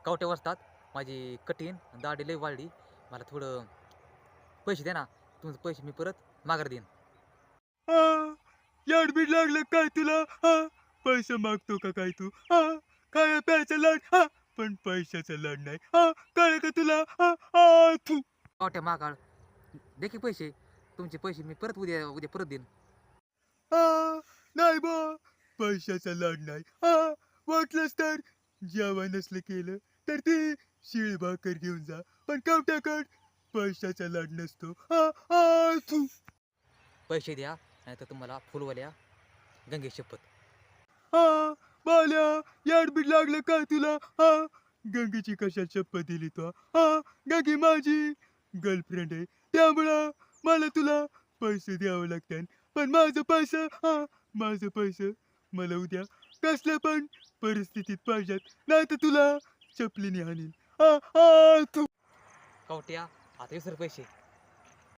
कवट्या वाजतात, माझी कठीण दाढी लय वाढली, मला थोडं पैसे द्या ना, तुमचे पैसे मी परत माघार देईन. हा, याडबीड लागलं काय तुला? हा, पैसे मागतो का काय तू? हा, काय प्यायचा लाड? हा, पण पैशाचा लाड नाही. हा, कळलं का तुला? हा, हा, थू. कवट्या माघार दे की पैसे, तुमचे पैसे मी परत उद्या उद्या परत देईन. हा, नाही बा, पैशाचा लाड नाही. हा, वाटलंच तर जेवण नसलं केलं तर ते शिळ भाकर घेऊन जा, पण कवट्याकड पैशाचा लाड नसतो. हा, हा, थू. पैसे द्या, नाहीतर तुम्हाला फुलवाल्या गंगे शपथ. हा, बाल्या, याडबीड लागलं काय तुला? हा, गंगेची कशात शपथ दिली तो? हा, गंगी माझी गर्लफ्रेंड आहे, त्यामुळं मला तुला पैसे द्यावं लागतात. पण माझं पैसे, हा, माझं पैसे मला उद्या कसल्या पण परिस्थितीत पाहिजेत, नाही तर तुला चपलीने हाणीन. हा, हा, तू. कवट्या आता विसर पैसे.